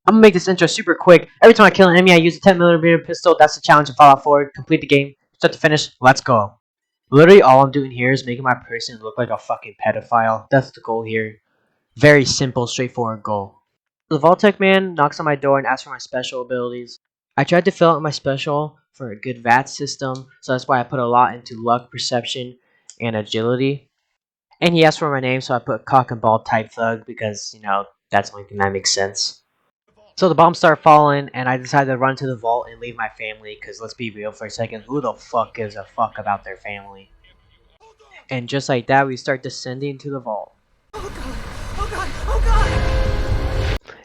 I'm gonna make this intro super quick. Every time I kill an enemy, I use a 10mm pistol. That's the challenge of Fallout 4. Complete the game, start to finish. Let's go. Literally, all I'm doing here is making my person look like a fucking pedophile. That's the goal here. Very simple, straightforward goal. The Vault-Tec man knocks on my door and asks for my special abilities. I tried to fill out my special for a good VAT system, so that's why I put a lot into luck, perception, and agility. And he asked for my name, so I put cock and ball type thug because, that's the only thing that makes sense. So the bombs start falling, and I decided to run to the vault and leave my family, because let's be real for a second, who the fuck gives a fuck about their family? And just like that, we start descending to the vault.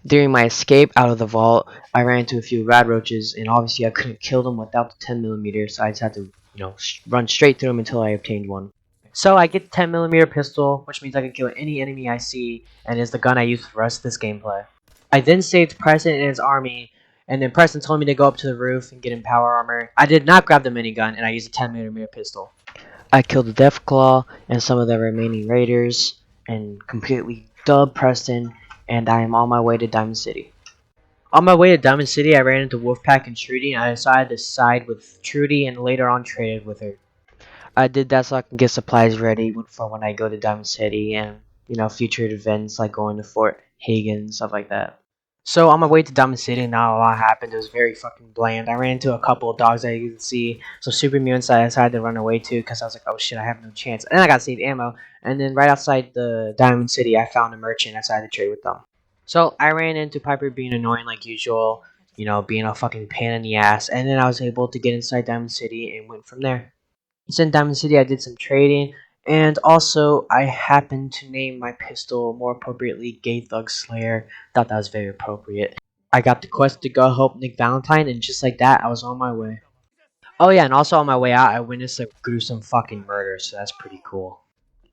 During my escape out of the vault, I ran into a few rad roaches, and obviously I couldn't kill them without the 10mm, so I just had to, run straight through them until I obtained one. So I get the 10mm pistol, which means I can kill any enemy I see, and is the gun I use for the rest of this gameplay. I then saved Preston and his army, and then Preston told me to go up to the roof and get in power armor. I did not grab the minigun, and I used a 10mm pistol. I killed the Deathclaw and some of the remaining raiders, and completely dubbed Preston, and I am on my way to Diamond City. On my way to Diamond City, I ran into Wolfpack and Trudy, and I decided to side with Trudy and later on traded with her. I did that so I can get supplies ready for when I go to Diamond City and, future events like going to Fort Hagen and stuff like that. So on my way to Diamond City, not a lot happened. It was very fucking bland. I ran into a couple of dogs that you can see. So super mutants I decided to run away to because I was like, oh shit, I have no chance. And then I got saved ammo. And then right outside the Diamond City, I found a merchant. I decided to trade with them. So I ran into Piper being annoying like usual, being a fucking pain in the ass. And then I was able to get inside Diamond City and went from there. It's in Diamond City. I did some trading, and also I happened to name my pistol more appropriately Gay Thug Slayer. Thought that was very appropriate. I got the quest to go help Nick Valentine, and just like that, I was on my way. Oh yeah, and also on my way out, I witnessed a gruesome fucking murder, so that's pretty cool.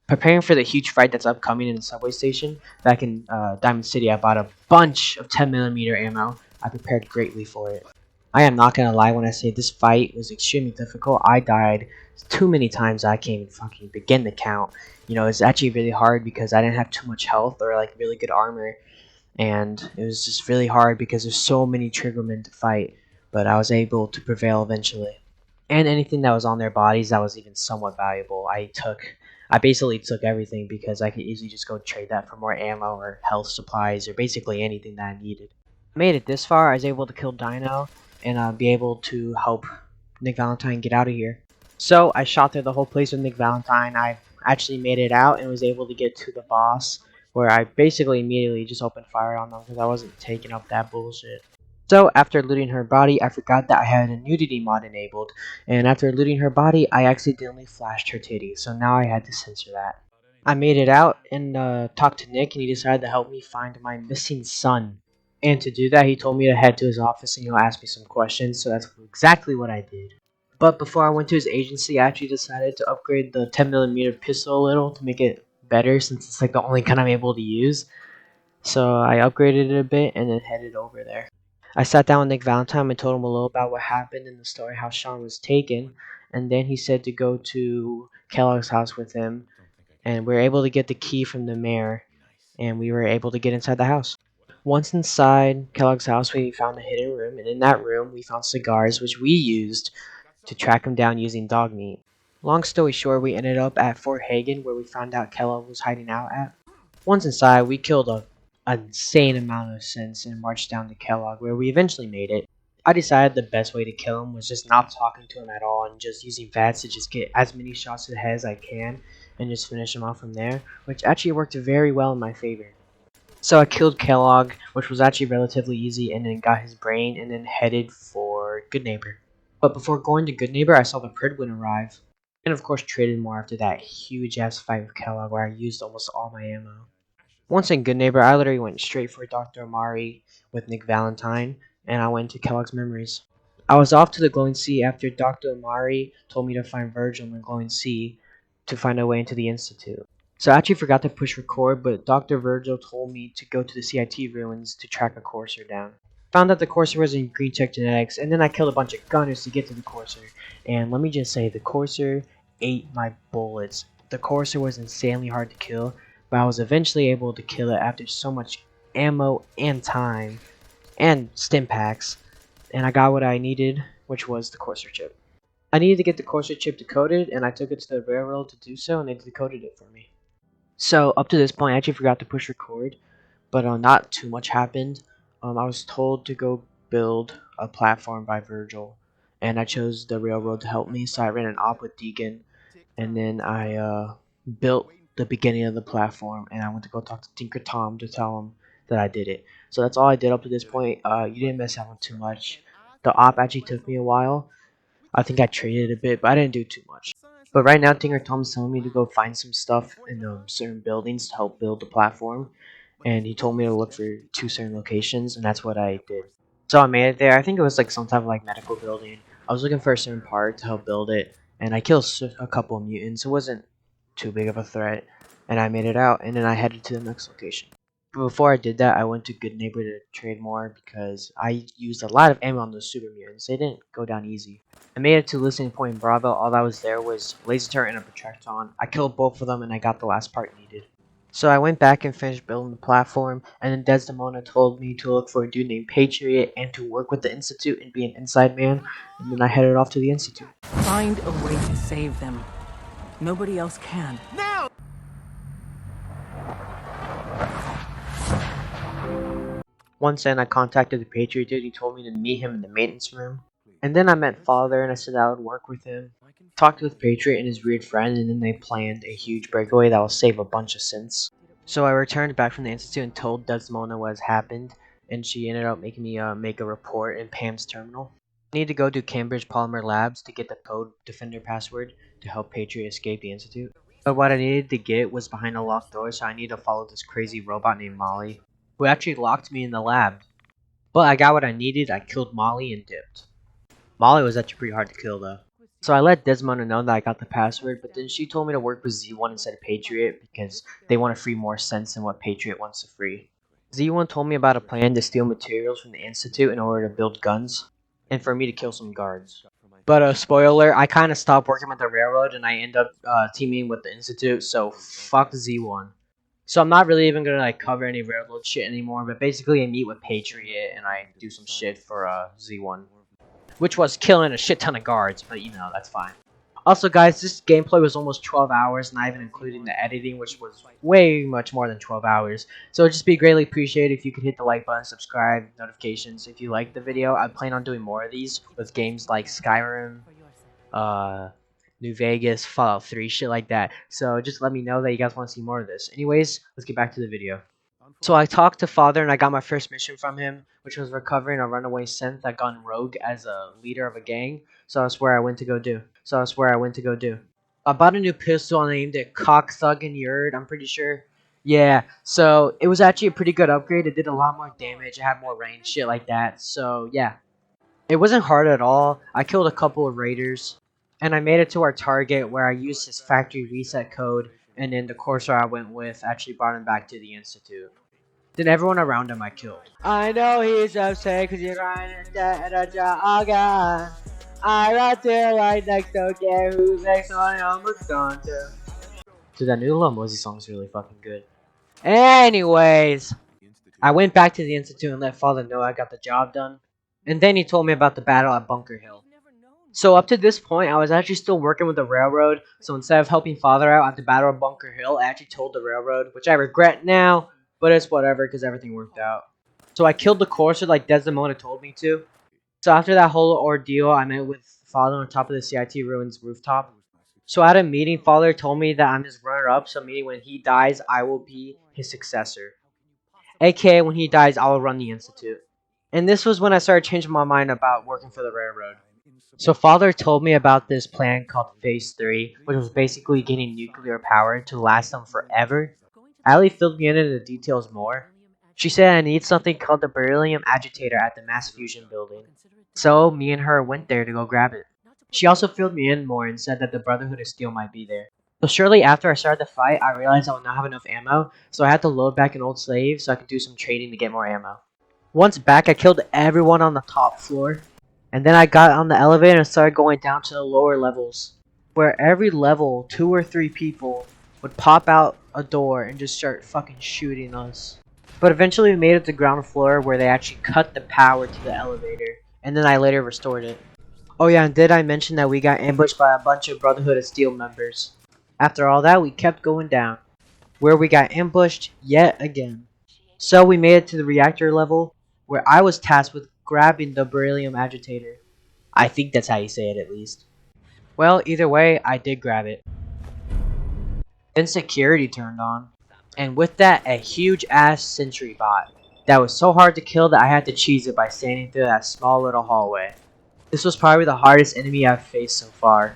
Preparing for the huge fight that's upcoming in the subway station, back in Diamond City, I bought a bunch of 10mm ammo. I prepared greatly for it. I am not gonna lie when I say this fight was extremely difficult. I died too many times I can't even fucking begin to count. It's actually really hard because I didn't have too much health or like really good armor, and it was just really hard because there's so many triggermen to fight. But I was able to prevail eventually. And anything that was on their bodies that was even somewhat valuable, I basically took everything because I could easily just go trade that for more ammo or health supplies or basically anything that I needed. Made it this far, I was able to kill Dino and be able to help Nick Valentine get out of here. So I shot through the whole place with Nick Valentine. I actually made it out and was able to get to the boss, where I basically immediately just opened fire on them because I wasn't taking up that bullshit. So after looting her body, I forgot that I had a nudity mod enabled, and after looting her body, I accidentally flashed her titties, so now I had to censor that. I made it out and talked to Nick, and he decided to help me find my missing son. And to do that, he told me to head to his office and he'll ask me some questions, so that's exactly what I did. But before I went to his agency, I actually decided to upgrade the 10mm pistol a little to make it better since it's like the only gun I'm able to use. So I upgraded it a bit and then headed over there. I sat down with Nick Valentine and told him a little about what happened in the story, how Sean was taken, and then he said to go to Kellogg's house with him, and we were able to get the key from the mayor, and we were able to get inside the house. Once inside Kellogg's house, we found a hidden room, and in that room, we found cigars, which we used to track him down using dog meat. Long story short, we ended up at Fort Hagen, where we found out Kellogg was hiding out at. Once inside, we killed an insane amount of synths and marched down to Kellogg, where we eventually made it. I decided the best way to kill him was just not talking to him at all and just using VATS to just get as many shots to the head as I can and just finish him off from there, which actually worked very well in my favor. So I killed Kellogg, which was actually relatively easy, and then got his brain and then headed for Good Neighbor. But before going to Good Neighbor, I saw the Pridwin arrive. And of course traded more after that huge ass fight with Kellogg where I used almost all my ammo. Once in Good Neighbor, I literally went straight for Dr. Amari with Nick Valentine, and I went to Kellogg's Memories. I was off to the Glowing Sea after Dr. Amari told me to find Virgil in the Glowing Sea to find a way into the Institute. So I actually forgot to push record, but Dr. Virgil told me to go to the CIT ruins to track a courser down. Found out the courser was in Green Check Genetics, and then I killed a bunch of gunners to get to the courser. And let me just say, the courser ate my bullets. The courser was insanely hard to kill, but I was eventually able to kill it after so much ammo and time. and stim packs, and I got what I needed, which was the courser chip. I needed to get the courser chip decoded, and I took it to the railroad to do so, and they decoded it for me. So up to this point, I actually forgot to push record, but not too much happened. I was told to go build a platform by Virgil, and I chose the railroad to help me. So I ran an op with Deegan, and then I built the beginning of the platform, and I went to go talk to Tinker Tom to tell him that I did it. So that's all I did up to this point. You didn't miss out on too much. The op actually took me a while. I think I traded a bit, but I didn't do too much. But right now, Tinker Tom's telling me to go find some stuff in certain buildings to help build the platform, and he told me to look for 2 certain locations, and that's what I did. So I made it there. I think it was like some type of like medical building. I was looking for a certain part to help build it, and I killed a couple of mutants. It wasn't too big of a threat, and I made it out, and then I headed to the next location. But before I did that, I went to Good Neighbor to trade more because I used a lot of ammo on those super mutants. They didn't go down easy. I made it to Listening Point Bravo. All that was there was laser turret and a Protecton. I killed both of them, and I got the last part needed. So I went back and finished building the platform, and then Desdemona told me to look for a dude named Patriot and to work with the Institute and be an inside man, and then I headed off to the Institute. Find a way to save them. Nobody else can. Now! Once in, I contacted the Patriot dude. He told me to meet him in the maintenance room. And then I met Father, and I said I would work with him. Talked with Patriot and his weird friend, and then they planned a huge breakaway that will save a bunch of synths. So I returned back from the Institute and told Desmona what has happened, and she ended up making me make a report in Pam's terminal. I need to go to Cambridge Polymer Labs to get the code defender password to help Patriot escape the Institute. But what I needed to get was behind a locked door, so I need to follow this crazy robot named Molly, who actually locked me in the lab. But I got what I needed. I killed Molly and dipped. Molly was actually pretty hard to kill though. So I let Desmona know that I got the password, but then she told me to work with Z1 instead of Patriot because they want to free more sense than what Patriot wants to free. Z1 told me about a plan to steal materials from the Institute in order to build guns, and for me to kill some guards. But spoiler, I kind of stopped working with the railroad and I end up teaming with the Institute, so fuck Z1. So I'm not really even gonna like cover any railroad shit anymore, but basically I meet with Patriot and I do some shit for Z1. Which was killing a shit ton of guards, but you know, that's fine. Also guys, this gameplay was almost 12 hours, not even including the editing, which was way much more than 12 hours. So it'd just be greatly appreciated if you could hit the like button, subscribe, notifications if you liked the video. I plan on doing more of these with games like Skyrim, New Vegas, Fallout 3, shit like that. So just let me know that you guys want to see more of this. Anyways, let's get back to the video. So I talked to Father and I got my first mission from him, which was recovering a runaway synth that gone rogue as a leader of a gang. So that's where I went to go do. I bought a new pistol and I named it Cockthug Yerd, I'm pretty sure. Yeah, so it was actually a pretty good upgrade. It did a lot more damage, it had more range, shit like that. So yeah, it wasn't hard at all. I killed a couple of raiders, and I made it to our target where I used his factory reset code, and then the courser I went with actually brought him back to the Institute. Then everyone around him I killed. I know he's upset because you're trying to get a job. I got there right next to get who's next on almost gone to. Dude, that new Lil Mosey song is really fucking good. Anyways, I went back to the Institute and let Father know I got the job done. And then he told me about the battle at Bunker Hill. So up to this point, I was actually still working with the railroad. So instead of helping Father out at the battle of Bunker Hill, I actually told the railroad, which I regret now. But it's whatever, because everything worked out. So I killed the courser like Desdemona told me to. So after that whole ordeal, I met with Father on top of the CIT Ruins rooftop. So at a meeting, Father told me that I'm his runner-up, so meaning when he dies, I will be his successor. AKA when he dies, I will run the Institute. And this was when I started changing my mind about working for the railroad. So Father told me about this plan called Phase 3, which was basically getting nuclear power to last them forever. Allie filled me in on the details more. She said I need something called the beryllium agitator at the mass fusion building. So me and her went there to go grab it. She also filled me in more and said that the Brotherhood of Steel might be there. So shortly after I started the fight, I realized I would not have enough ammo, so I had to load back an old slave so I could do some trading to get more ammo. Once back, I killed everyone on the top floor, and then I got on the elevator and started going down to the lower levels, where every level, 2 or 3 people would pop out a door and just start fucking shooting us. But eventually we made it to the ground floor where they actually cut the power to the elevator, and then I later restored it. Oh yeah, and did I mention that we got ambushed by a bunch of Brotherhood of Steel members? After all that, we kept going down, where we got ambushed yet again. So we made it to the reactor level, where I was tasked with grabbing the beryllium agitator. I think that's how you say it at least. Well, either way, I did grab it. Then security turned on, and with that, a huge ass sentry bot that was so hard to kill that I had to cheese it by standing through that small little hallway. This was probably the hardest enemy I've faced so far.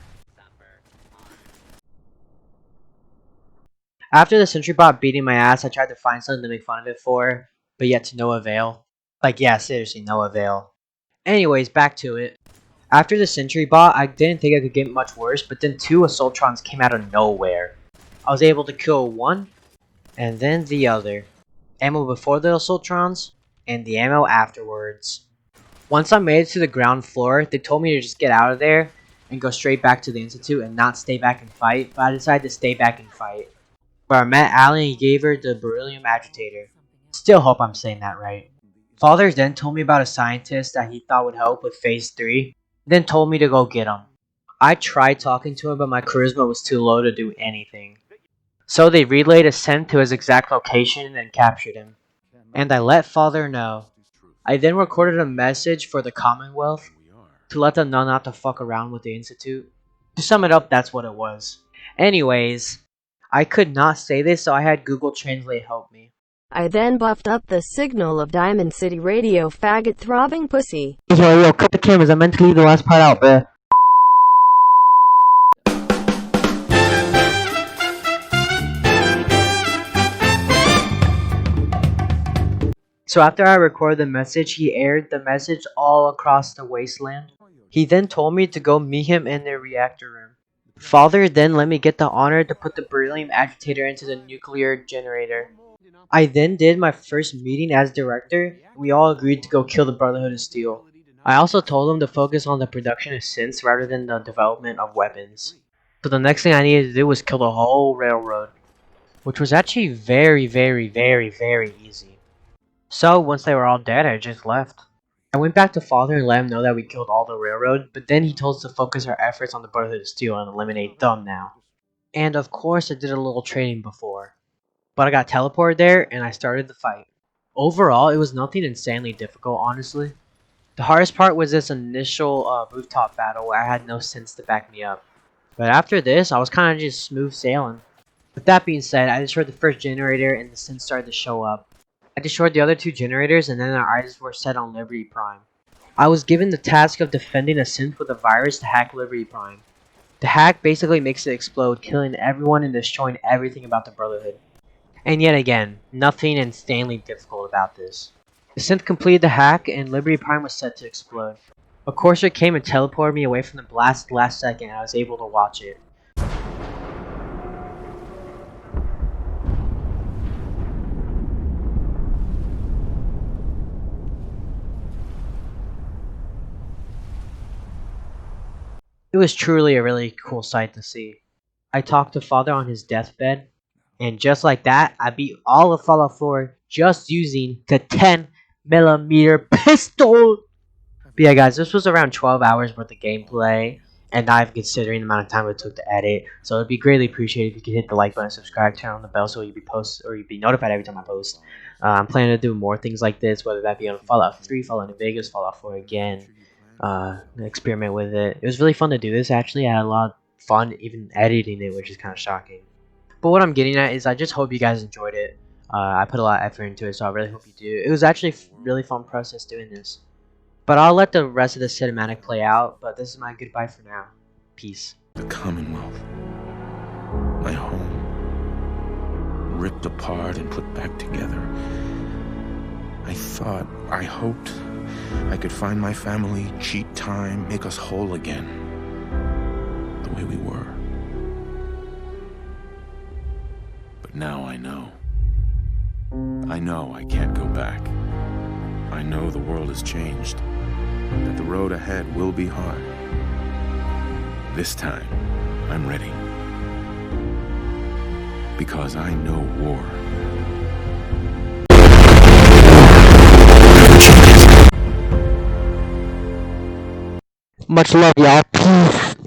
After the sentry bot beating my ass, I tried to find something to make fun of it for, but yet to no avail. Like, yeah, seriously, no avail. Anyways, back to it. After the sentry bot, I didn't think I could get much worse, but then two Assaultrons came out of nowhere. I was able to kill one, and then the other. Ammo before the Assaultrons, and the ammo afterwards. Once I made it to the ground floor, they told me to just get out of there and go straight back to the Institute and not stay back and fight, but I decided to stay back and fight. Where I met Allie and gave her the beryllium agitator. Still hope I'm saying that right. Father then told me about a scientist that he thought would help with phase 3, then told me to go get him. I tried talking to him, but my charisma was too low to do anything. So they relayed a scent to his exact location and captured him. And I let Father know. I then recorded a message for the Commonwealth to let them know not to fuck around with the Institute. To sum it up, that's what it was. Anyways, I could not say this, so I had Google Translate help me. I then buffed up the signal of Diamond City Radio faggot throbbing pussy. Yo, cut the cameras, I meant to leave the last part out, bruh. So after I recorded the message, he aired the message all across the wasteland. He then told me to go meet him in the reactor room. Father then let me get the honor to put the beryllium agitator into the nuclear generator. I then did my first meeting as director, and we all agreed to go kill the Brotherhood of Steel. I also told him to focus on the production of synths rather than the development of weapons. So the next thing I needed to do was kill the whole railroad, which was actually very easy. So, once they were all dead, I just left. I went back to Father and let him know that we killed all the railroad, but then he told us to focus our efforts on the Brotherhood of Steel and eliminate them now. And of course I did a little training before. But I got teleported there and I started the fight. Overall, it was nothing insanely difficult, honestly. The hardest part was this initial rooftop battle where I had no sense to back me up. But after this, I was kind of just smooth sailing. With that being said, I destroyed the first generator and the synths started to show up. I destroyed the other two generators and then our eyes were set on Liberty Prime. I was given the task of defending a synth with a virus to hack Liberty Prime. The hack basically makes it explode, killing everyone and destroying everything about the Brotherhood. And yet again, nothing insanely difficult about this. The synth completed the hack and Liberty Prime was set to explode. A courser came and teleported me away from the blast last second and I was able to watch it. It was truly a really cool sight to see. I talked to Father on his deathbed, and just like that, I beat all of Fallout 4 just using the 10mm pistol! But yeah guys, this was around 12 hours worth of gameplay, and I'm considering the amount of time it took to edit, so it'd be greatly appreciated if you could hit the like button, subscribe, turn on the bell so you'd be notified every time I post. I'm planning to do more things like this, whether that be on Fallout 3, Fallout New Vegas, Fallout 4 again. Experiment with it. It was really fun to do this actually. I had a lot of fun even editing it, which is kind of shocking. But what I'm getting at is I just hope you guys enjoyed it. I put a lot of effort into it, so I really hope you do. It was actually a really fun process doing this. But I'll let the rest of the cinematic play out, but this is my goodbye for now. Peace. The Commonwealth. My home. Ripped apart and put back together. I hoped I could find my family, cheat time, make us whole again. The way we were. But now I know. I know I can't go back. I know the world has changed. That the road ahead will be hard. This time, I'm ready. Because I know war. Much love, y'all. Peace.